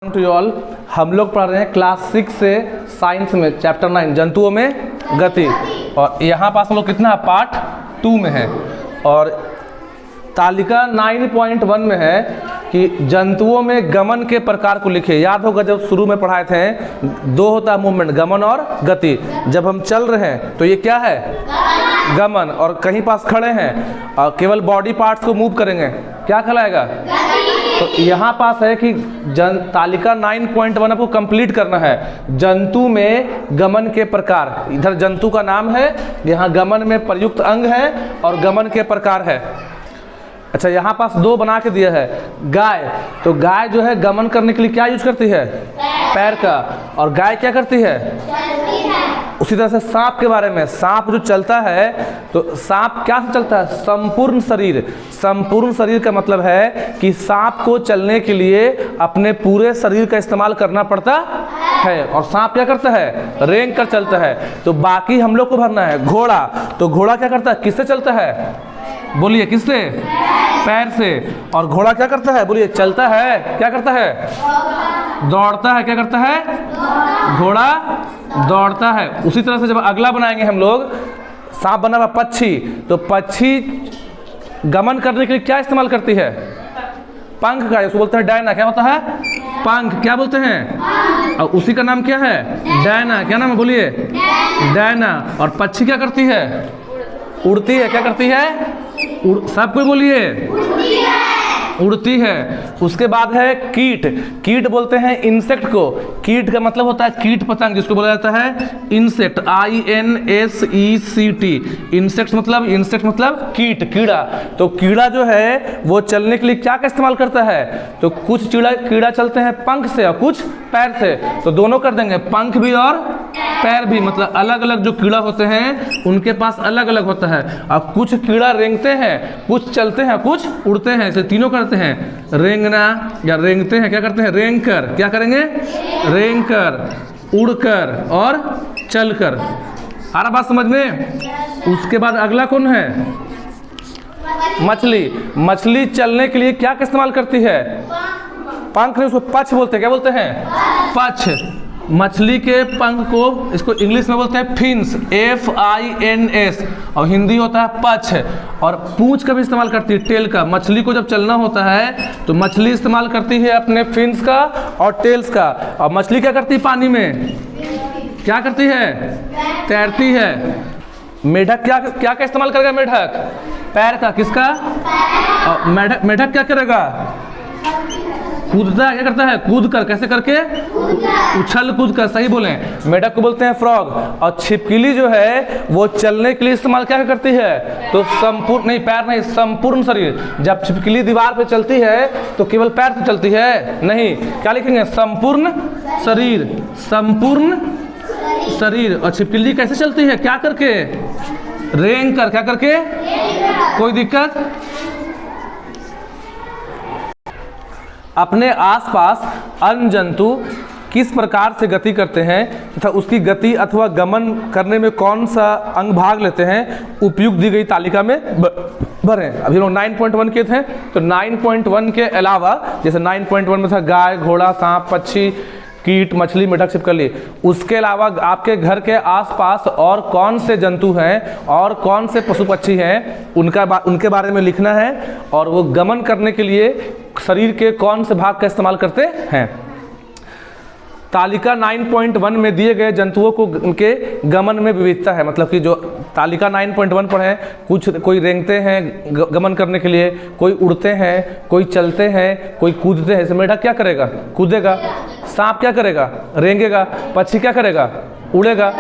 To you all. हम लोग पढ़ रहे हैं क्लास 6 से साइंस में चैप्टर 9 जंतुओं में गति, और यहाँ पास हम लोग कितना पार्ट 2 में है। और तालिका 9.1 में है कि जंतुओं में गमन के प्रकार को लिखे। याद होगा जब शुरू में पढ़ाए थे, दो होता है मूवमेंट, गमन और गति। जब हम चल रहे हैं तो ये क्या है, गमन, और कहीं पास खड़े हैं और केवल बॉडी पार्ट्स को मूव करेंगे, क्या कहलाएगा। तो यहाँ पास है कि तालिका 9.1 आपको कंप्लीट करना है। जंतु में गमन के प्रकार, इधर जंतु का नाम है, यहाँ गमन में प्रयुक्त अंग है और गमन के प्रकार है। अच्छा, यहाँ पास दो बना के दिया है। गाय, तो गाय जो है गमन करने के लिए क्या यूज करती है, पैर का, और गाय क्या करती है, उसी तरह से सांप के बारे में, सांप जो चलता है तो सांप क्या से चलता है, संपूर्ण शरीर। संपूर्ण शरीर का मतलब है कि सांप को चलने के लिए अपने पूरे शरीर का इस्तेमाल करना पड़ता है, और सांप क्या करता है, रेंग कर चलता है। तो बाकी हम लोग को भरना है। घोड़ा, तो घोड़ा क्या करता है, किससे चलता है, बोलिए किससे, पैर से। और घोड़ा क्या करता है, बोलिए चलता है, क्या करता है, दौड़ता है, क्या करता है, घोड़ा दौड़ता है। उसी तरह से जब अगला बनाएंगे हम लोग, सांप बना हुआ पक्षी, तो पक्षी गमन करने के लिए क्या इस्तेमाल करती है, पंख का, उसको बोलते हैं डैना। क्या होता है, पंख, क्या बोलते हैं, और उसी का नाम क्या है, डैना। क्या नाम है, बोलिए डैना। और पक्षी क्या करती है, उड़ती है, क्या करती है, सब कोई बोलिए, उड़ती है। उसके बाद है कीट। कीट बोलते हैं इंसेक्ट को। कीट का मतलब होता है कीट पतंग, जिसको बोला जाता है इंसेक्ट, INSECT। इंसेक्ट मतलब कीट, कीड़ा। तो कीड़ा जो है वो चलने के लिए क्या का इस्तेमाल करता है, तो कुछ कीड़ा चलते हैं पंख से और कुछ पैर से, तो दोनों कर देंगे, पंख भी और पैर भी। मतलब अलग अलग जो कीड़ा होते हैं उनके पास अलग अलग होता है। अब कुछ कीड़ा रेंगते हैं, कुछ चलते हैं, कुछ उड़ते हैं, इसे तीनों करते हैं। रेंगना या रेंगते हैं, क्या करते हैं, रेंग कर, क्या करेंगे, रेंग कर, उड़कर और चलकर। आ रहा बात समझ में। उसके बाद अगला कौन है, मछली। मछली चलने के लिए क्या का इस्तेमाल करती है, पंख नहीं, उसको पछ बोलते हैं, क्या बोलते हैं, पछ। मछली के पंख को इसको इंग्लिश में बोलते हैं फिन्स, FINS, और हिंदी होता है पछ। और पूंछ का भी इस्तेमाल करती है, टेल का। मछली को जब चलना होता है तो मछली इस्तेमाल करती है अपने फिन्स का और टेल्स का। और मछली क्या करती है, पानी में क्या करती है, तैरती है। मेढक क्या का इस्तेमाल करेगा, मेढक पैर का, किसका, मेढक क्या करेगा, कूदता है, क्या करता है, कूद कर, कैसे करके, उछल कूद कर, सही बोले। मेढक को बोलते हैं फ्रॉग। और छिपकली जो है वो चलने के लिए इस्तेमाल क्या करती है, तो संपूर्ण नहीं, पैर नहीं, संपूर्ण शरीर। जब छिपकली दीवार पे चलती है तो केवल पैर से चलती है, नहीं, क्या लिखेंगे, संपूर्ण शरीर, संपूर्ण शरीर। और छिपकली कैसे चलती है, क्या करके, रेंग कर, क्या करके, कोई दिक्कत। अपने आसपास अन्य जंतु किस प्रकार से गति करते हैं तथा उसकी गति अथवा गमन करने में कौन सा अंग भाग लेते हैं, उपयुक्त दी गई तालिका में भरें। अभी लोग 9.1 के थे, तो 9.1 के अलावा, जैसे 9.1 में था गाय, घोड़ा, सांप, पक्षी, कीट, मछली, मेढक, छिपकली, उसके अलावा आपके घर के आसपास और कौन से जंतु हैं और कौन से पशु पक्षी हैं उनके बारे में लिखना है, और वो गमन करने के लिए शरीर के कौन से भाग का इस्तेमाल करते हैं। तालिका 9.1 में दिए गए जंतुओं को उनके गमन में विविधता है। मतलब कि जो तालिका 9.1 पढ़े, कोई रेंगते हैं गमन करने के लिए, कोई उड़ते हैं, कोई चलते हैं, कोई कूदते हैं। जैसे मेढक क्या करेगा, कूदेगा। सांप क्या करेगा, रेंगेगा। पक्षी क्या करेगा, उड़ेगा।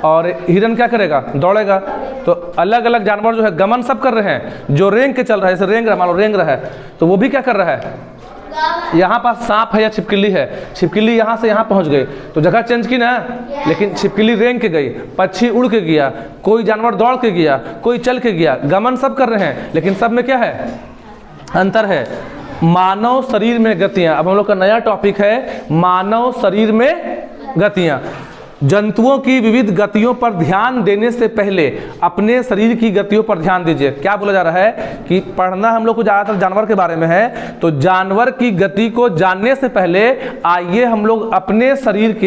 और हिरन क्या करेगा, दौड़ेगा। तो अलग अलग जानवर जो है गमन सब कर रहे हैं। जो रेंग के चल रहा है, जैसे रेंग रहा, मान लो रेंग रहा है, तो वो भी क्या कर रहा है, यहाँ पास सांप है या छिपकली है, छिपकली यहाँ से यहाँ पहुँच गई तो जगह चेंज की ना, लेकिन छिपकली रेंग के गई, पक्षी उड़ के गया, कोई जानवर दौड़ के गया, कोई चल के गया। गमन सब कर रहे हैं, लेकिन सब में क्या है, अंतर है। मानव शरीर में गतियाँ। अब हम लोग का नया टॉपिक है मानव शरीर में गतियाँ। जंतुओं की विविध गतियों पर ध्यान देने से पहले अपने शरीर की गतियों पर ध्यान दीजिए। क्या बोला जा रहा है कि पढ़ना हम लोग को ज़्यादातर जानवर के बारे में है, तो जानवर की गति को जानने से पहले आइए हम लोग अपने शरीर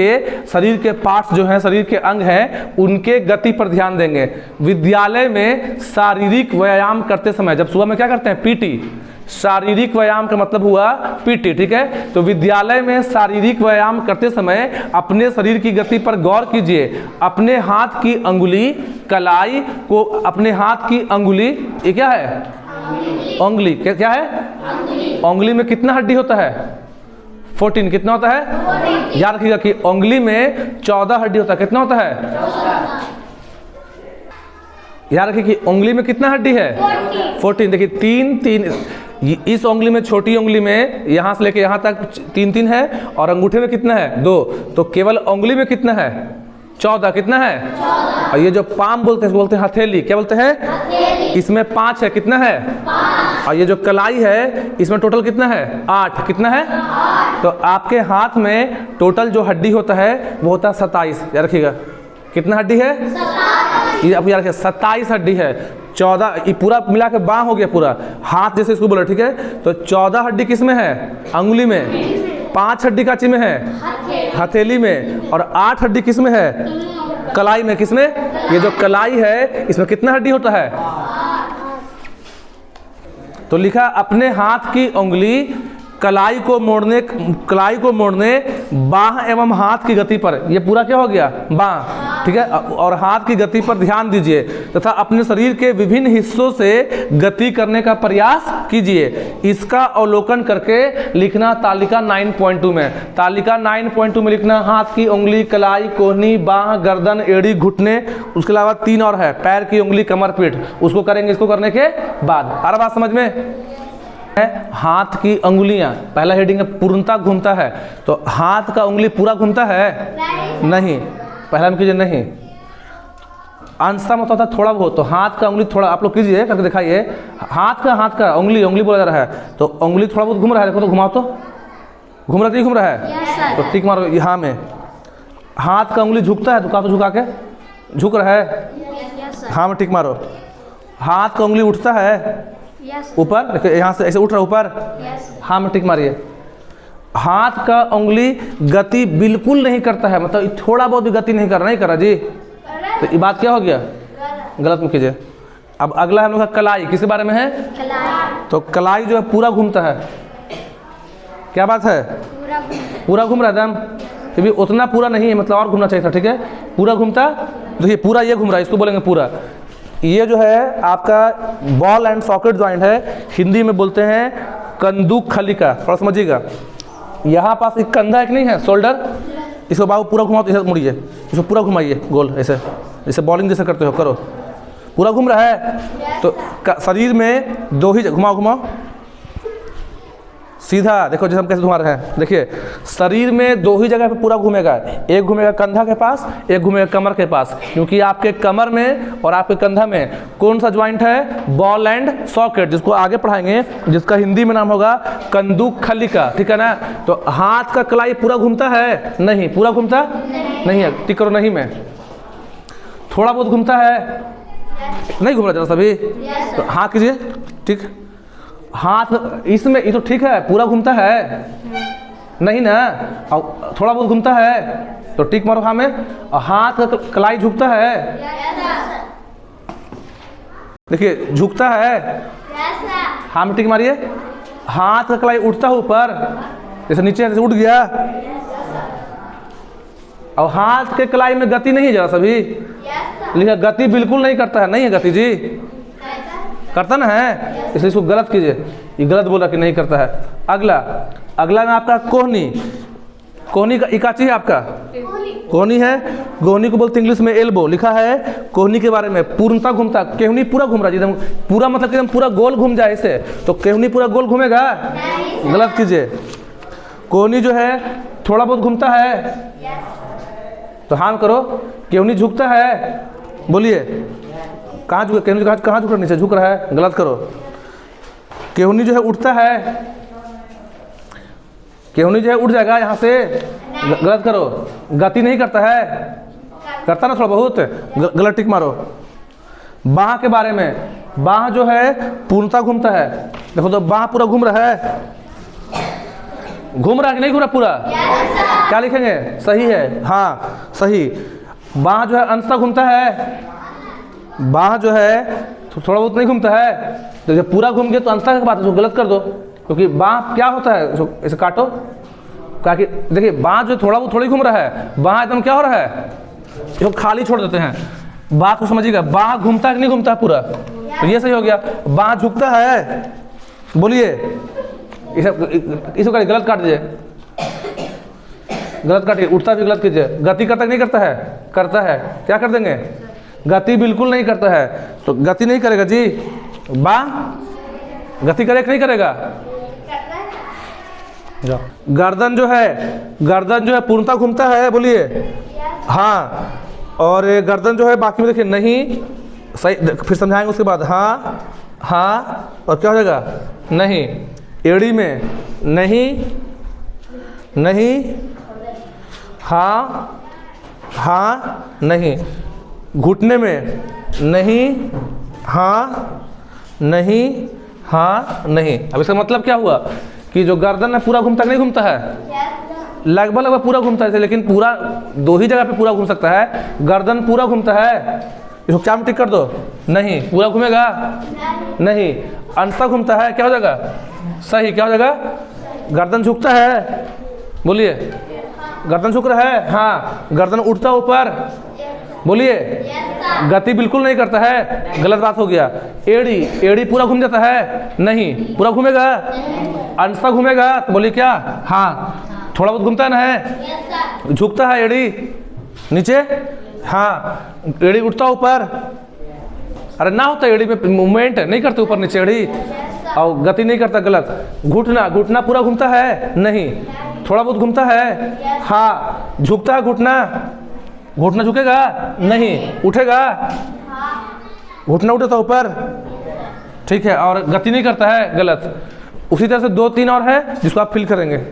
के पार्ट्स जो हैं, शरीर के अंग हैं, उनके गति पर ध्यान देंगे। विद्यालय में शारीरिक व्यायाम करते समय, जब सुबह में क्या करते हैं, पीटी, शारीरिक व्यायाम का मतलब हुआ पीटी, ठीक है। तो विद्यालय में शारीरिक व्यायाम करते समय अपने शरीर की गति पर गौर कीजिए। अपने हाथ की अंगुली कलाई को, अपने हाथ की अंगुली, ये क्या है, अंगुली, क्या है, अंगुली में कितना हड्डी होता है, 14, कितना होता है, याद रखिएगा कि अंगुली में 14 हड्डी होता है। कितना होता है, याद रखिए कि उंगली में कितना हड्डी है, 14। देखिए 3 इस उंगली में, छोटी उंगली में यहाँ से लेके यहाँ तक 3 है, और अंगूठे में कितना है, 2। तो केवल उंगली में कितना है, 14। कितना है, 14। और ये जो पाम बोलते हैं, बोलते हैं हथेली, क्या बोलते हैं, इसमें 5 है। कितना है, 5। और ये जो कलाई है, इसमें टोटल कितना है, 8। कितना है, 8। तो आपके हाथ में टोटल जो हड्डी होता है वो होता है 27। याद रखिएगा कितना हड्डी है, 27। ये आप याद रखिए 27 हड्डी है। 14 ये पूरा मिला के बाँह हो गया पूरा, हाथ जैसे इसको बोला, ठीक है। तो 14 हड्डी किस में है, अंगुली में। 5 हड्डी काची में है, हथेली में। और 8 हड्डी किस में है, कलाई में। किस में, ये जो कलाई है इसमें कितना हड्डी होता है, तो लिखा अपने हाथ की उंगली कलाई को मोड़ने बाह एवं हाथ की गति पर, ये पूरा क्या हो गया, बाह, ठीक है। और हाथ की गति पर ध्यान दीजिए तथा अपने शरीर के विभिन्न हिस्सों से गति करने का प्रयास कीजिए। इसका अवलोकन करके लिखना तालिका 9.2 में। तालिका 9.2 में लिखना हाथ की उंगली, कलाई, कोहनी, बाह, गर्दन, एड़ी, घुटने, उसके अलावा 3 और है, पैर की उंगली, कमर, पीठ। उसको करेंगे इसको करने के बाद। आ रहा बात समझ में? हाथ की अंगुलियां, पहला हेडिंग है पूर्णता घूमता है, तो हाथ का उंगली पूरा घूमता है, नहीं। पहला में कीजिए नहीं, अंशतः मतलब होता थोड़ा बहुत। तो हाथ का उंगली थोड़ा, आप लोग कीजिए करके दिखाइए। हाथ का उंगली बोला जा रहा है, तो उंगली थोड़ा बहुत घूम रहा है। देखो तो घुमाओ, तो घूम रहा है, नहीं घूम रहा है, तो टिक मारो यहाँ में। हाथ का उंगली झुकता है, तो झुका के झुक रहा है, हाँ में टिक मारो। हाथ का उंगली उठता है ऊपर, देखिए यहाँ से ऐसे उठ रहा है ऊपर, हाँ में टिक मारिए। हाथ का उंगली गति बिल्कुल नहीं करता है, मतलब थोड़ा बहुत भी गति नहीं कर रहा जी, तो ये बात क्या हो गया, गलत में कीजिए। अब अगला हम लोग का कलाई, किसके बारे में है, कलाई। तो कलाई जो है पूरा घूमता है, क्या बात है, पूरा घूम रहा है एकदम, फिर भी उतना पूरा नहीं है, मतलब और घूमना चाहिए था, ठीक है। पूरा घूमता, देखिए पूरा ये घूम रहा है, इसको बोलेंगे पूरा। ये जो है आपका बॉल एंड सॉकेट जॉइंट है, हिंदी में बोलते हैं कंदूक खलिका, थोड़ा समझिएगा। यहाँ पास एक कंधा एक नहीं है, शोल्डर, इसको बाबू पूरा घुमाओ, इधर मुड़िए, इसको पूरा घुमाइए गोल, ऐसे जैसे बॉलिंग जैसे करते हो, करो, पूरा घूम रहा है। तो शरीर में 2 ही, घुमाओ सीधा, देखो जैसे हम कैसे घुमा रहे हैं, देखिए शरीर में 2 ही जगह पे पूरा घूमेगा, एक घूमेगा कंधा के पास, एक घूमेगा कमर के पास, क्योंकि आपके कमर में और आपके कंधा में कौन सा ज्वाइंट है, बॉल एंड सॉकेट, जिसको आगे पढ़ाएंगे, जिसका हिंदी में नाम होगा कंदूक खलिका, ठीक है ना। तो हाथ का कलाई पूरा घूमता है, नहीं, पूरा घूमता नहीं है, टिक करो नहीं में, थोड़ा बहुत घूमता है, नहीं घूम रहा जरा सभी, तो हाँ कीजिए, ठीक। हाथ इसमें, ये तो ठीक है, पूरा घूमता है नहीं ना, और थोड़ा बहुत घूमता है, तो टिक मारो हाँ में। और हाथ का कलाई झुकता है, देखिए झुकता है, हाँ में टिक मारिए। हाथ का कलाई उठता है ऊपर, जैसे नीचे जैसे उठ गया, और हाथ के कलाई में गति नहीं है जरा सभी, लिखा गति बिल्कुल नहीं करता है, नहीं है गति जी, करता ना है, इसलिए इसको गलत कीजिए, ये गलत बोला कि नहीं करता है। अगला में आपका कोहनी का इकाची है, आपका कोहनी है, कोहनी को बोलते इंग्लिश में एल्बो, लिखा है कोहनी के बारे में, पूर्णता घूमता, केहनी पूरा घूम रहा है एकदम, पूरा मतलब कि एकदम पूरा गोल घूम जाए ऐसे, तो केहनी पूरा गोल घूमेगा, गलत कीजिए। कोहनी जो है थोड़ा बहुत घूमता है, तो हाँ करो। केहनी झुकता है, बोलिए कहाँ झुक, केहनी कहाँ झुक रहा, नीचे झुक रहा है, गलत करो। केहनी जो है उठता है, केहनी जो है उठ जाएगा यहाँ से, गलत करो। गति नहीं करता है, करता ना थोड़ा बहुत, गलत टिक मारो। बाह के बारे में, बाह जो है पूर्णता घूमता है। देखो तो बाह पूरा घूम रहा है, घूम रहा है कि नहीं घूम रहा पूरा? क्या लिखेंगे? सही है, हाँ सही। बाह जो है अंशतः घूमता है, बाह जो है थोड़ा बहुत नहीं घूमता है। तो जब पूरा घूम गया तो अंशतः की बात है, जो गलत कर दो, क्योंकि बाह क्या होता है, इसे काटो। क्या कि देखिए बाह जो थोड़ा बहुत थोड़ी घूम रहा है, बाह एकदम क्या हो रहा है, इसको खाली छोड़ देते हैं। बाह को समझिएगा, बाह घूमता है कि नहीं घूमता है पूरा? तो ये सही हो गया। बाह झुकता है, बोलिए, इसको गलत काट दीजिए, गलत काटिए। उठता भी गलत कीजिए। गति करता नहीं करता है? करता है। क्या कर देंगे? गति बिल्कुल नहीं करता है, तो गति नहीं करेगा जी। बाह गति करे कि नहीं करेगा? गर्दन जो है, गर्दन जो है पूर्णता घूमता है, बोलिए हाँ। और गर्दन जो है बाकी में देखिए नहीं, सही फिर समझाएंगे उसके बाद। हाँ हाँ, और क्या हो जाएगा? नहीं। एड़ी में नहीं, नहीं, हाँ हाँ नहीं। घुटने में नहीं, हाँ नहीं, हाँ नहीं। अब इसका मतलब क्या हुआ कि जो गर्दन है पूरा घूमता नहीं घूमता है? लगभग लगभग पूरा घूमता है, लेकिन पूरा दो ही जगह पे पूरा घूम सकता है। गर्दन पूरा घूमता है, इसको क्या में टिक कर दो? नहीं। पूरा घूमेगा? नहीं। अंशतः घूमता है, क्या हो जाएगा? सही। क्या हो जाएगा? गर्दन झुकता है, बोलिए गर्दन झुक रहा है, हाँ। गर्दन उठता ऊपर, बोलिए गति बिल्कुल नहीं करता है, गलत बात हो गया। एड़ी, एड़ी पूरा घूम जाता है? नहीं। पूरा घूमेगा? अंशतः घूमेगा, तो बोलिए क्या? हाँ। थोड़ा बहुत घूमता है ना, है झुकता है एड़ी नीचे, हाँ। एड़ी उठता ऊपर, अरे ना होता एड़ी में मूवमेंट नहीं करते ऊपर नीचे एड़ी, और गति नहीं करता, गलत। घुटना, घुटना पूरा घूमता है? नहीं। थोड़ा बहुत घूमता है, हाँ। झुकता है घुटना, घुटना झुकेगा? नहीं। उठेगा? घुटना उठेगा ऊपर, ठीक है। और गति नहीं करता है, गलत। उसी तरह से दो तीन और है जिसको आप फिल करेंगे।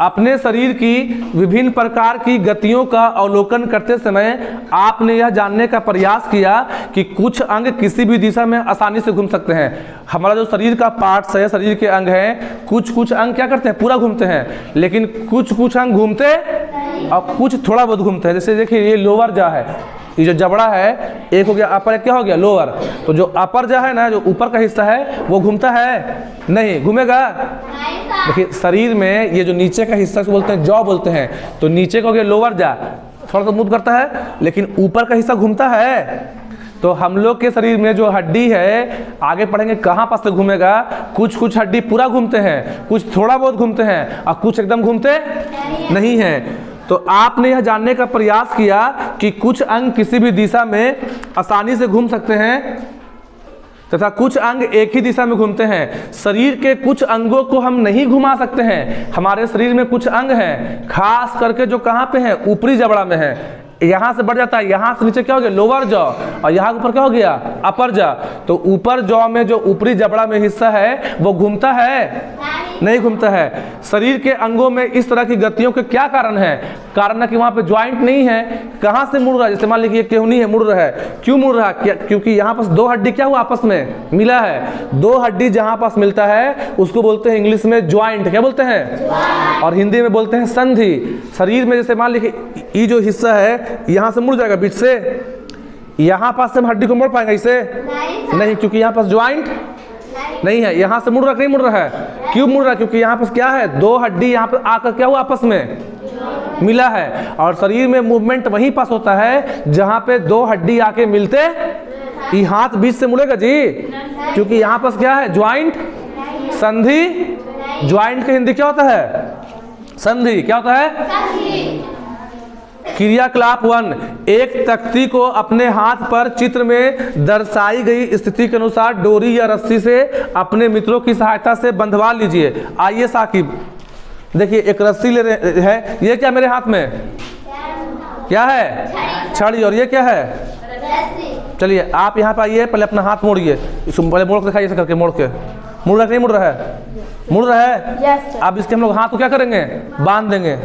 अपने शरीर की विभिन्न प्रकार की गतियों का अवलोकन करते समय आपने यह जानने का प्रयास किया कि कुछ अंग किसी भी दिशा में आसानी से घूम सकते हैं। हमारा जो शरीर का पार्ट्स है, शरीर के अंग हैं, कुछ कुछ अंग क्या करते हैं? पूरा घूमते हैं, लेकिन कुछ कुछ अंग घूमते और कुछ थोड़ा बहुत घूमते हैं। जैसे देखिए ये लोअर जा है, ये जो जबड़ा है, एक हो गया अपर, एक क्या हो गया? लोअर। तो जो अपर जा है ना, जो ऊपर का हिस्सा है, वो घूमता है? नहीं। घूमेगा? देखिए शरीर में ये जो नीचे का हिस्सा को बोलते हैं जॉ बोलते हैं, तो नीचे का हो गया लोअर जा, थोड़ा सा मूव करता है, लेकिन ऊपर का हिस्सा घूमता है। तो हम लोग के शरीर में जो हड्डी है, आगे पढ़ेंगे कहाँ पास से घूमेगा। कुछ कुछ हड्डी पूरा घूमते हैं, कुछ थोड़ा बहुत घूमते हैं, और कुछ एकदम घूमते नहीं हैं। तो आपने यह जानने का प्रयास किया कि कुछ अंग किसी भी दिशा में आसानी से घूम सकते हैं तथा कुछ अंग एक ही दिशा में घूमते हैं। शरीर के कुछ अंगों को हम नहीं घुमा सकते हैं। हमारे शरीर में कुछ अंग हैं, खास करके जो कहाँ पे हैं? ऊपरी जबड़ा में है। यहाँ से बढ़ जाता है, यहाँ से नीचे क्या हो गया? लोअर जॉ, और यहाँ ऊपर क्या हो गया? अपर जॉ। तो ऊपर जॉ में जो ऊपरी जबड़ा में हिस्सा है वो घूमता है? नहीं घूमता है। शरीर के अंगों में इस तरह की गतियों के क्या कारण है? कारण है कि वहाँ पे ज्वाइंट नहीं है। कहाँ से मुड़ रहा है? जैसे मान लीजिए केहूनी है, मुड़ रहा है। क्यों मुड़ रहा है? क्योंकि यहाँ पास दो हड्डी क्या हुआ? आपस में मिला है। दो हड्डी जहाँ पास मिलता है उसको बोलते हैं इंग्लिश में ज्वाइंट। क्या बोलते हैं? और हिंदी में बोलते हैं संधि। शरीर में जैसे मान लीजिए ये जो हिस्सा है यहाँ से मुड़ जाएगा बीच से, यहाँ पास से हम हड्डी को मोड़ पाएंगे इसे? नहीं, क्योंकि यहाँ पास ज्वाइंट नहीं है। यहाँ से मुड़ रहा, नहीं मुड़ रहा है। क्यों मुड़ रहा है? क्योंकि यहाँ पास क्या है? दो हड्डी यहाँ पर आकर क्या हुआ? आपस में मिला है। और शरीर में मूवमेंट वहीं पास होता है जहाँ पे दो हड्डी आके मिलते। ये हाथ बीच से मुड़ेगा जी, क्योंकि यहाँ पास क्या है? ज्वाइंट, संधि। ज्वाइंट की हिंदी क्या होता है? संधि। क्या होता है? क्रियाकलाप 1, एक तख्ती को अपने हाथ पर चित्र में दर्शाई गई स्थिति के अनुसार डोरी या रस्सी से अपने मित्रों की सहायता से बंधवा लीजिए। आइए साकिब, देखिए एक रस्सी ले रहे हैं, ये क्या मेरे हाथ में क्या है? छड़ी। और ये क्या है? चलिए आप यहाँ पे आइए, पहले अपना हाथ मोड़िए, इसको पहले मोड़ के दिखाइए, ऐसे करके मोड़ के। मुड़ रहा है नहीं मुड़ रहा है? मुड़ रहा है। अब इसके हम लोग हाथ को क्या करेंगे? बांध देंगे।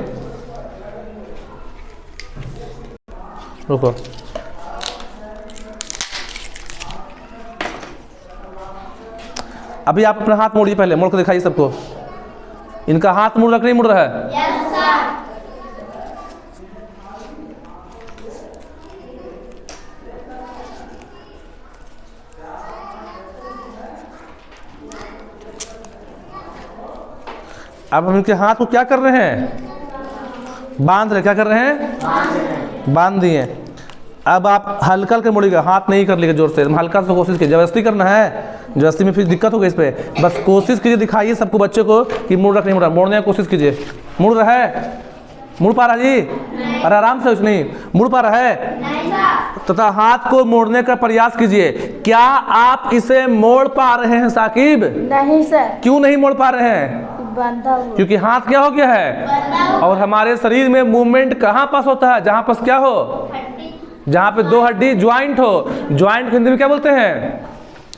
रुको, अभी आप अपना हाथ मोड़िए, पहले मोड़ के दिखाइए सबको। इनका हाथ मुड़ रहा कि नहीं मुड़ रहा है? Yes sir. अब हम इनके हाथ को क्या कर रहे हैं? बांध रहे। क्या कर रहे हैं? बांध दिए। अब आप हल्का हल्का मोड़िएगा, हाथ नहीं कर लीजिएगा जोर से, हल्का से कोशिश कीजिए। जबरदस्ती करना है, जबरदस्ती में फिर दिक्कत होगी इस पर। बस कोशिश कीजिए, दिखाइए सबको, बच्चे को कि मुड़ रहा नहीं मुड़ रहा। मोड़ने की कोशिश कीजिए। मुड़ रहा है? मुड़ पा रहा जी? अरे आराम से, कुछ नहीं मुड़ पा रहा है तथा हाथ को मोड़ने का प्रयास कीजिए। क्या आप इसे मोड़ पा रहे हैं साकिब? नहीं सर। क्यों नहीं मोड़ पा रहे हैं? बंधा हुआ। क्योंकि हाथ क्या हो गया है। और हमारे शरीर में मूवमेंट कहाँ पास होता है? जहाँ पास क्या हो, जहाँ पे दो हड्डी ज्वाइंट हो। ज्वाइंट को हिंदी में क्या बोलते हैं?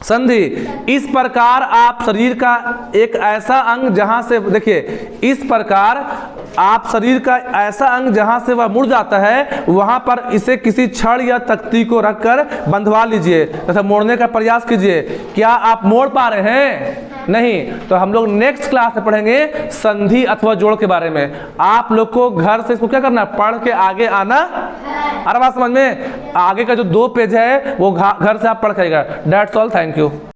संधि। इस प्रकार आप शरीर का एक ऐसा अंग जहां से, देखिए, इस प्रकार आप शरीर का ऐसा अंग जहां से वह मुड़ जाता है, वहां पर इसे किसी छड़ या तख्ती को रखकर बंधवा लीजिए तथा मोड़ने का प्रयास कीजिए। क्या आप मोड़ पा रहे हैं? नहीं। तो हम लोग नेक्स्ट क्लास में पढ़ेंगे संधि अथवा जोड़ के बारे में। आप लोग को घर से इसको क्या करना है? पढ़ के आगे आना। अरे बात समझ में? आगे का जो 2 पेज है वो घर से आप पढ़ खाएगा। That's all, thank you.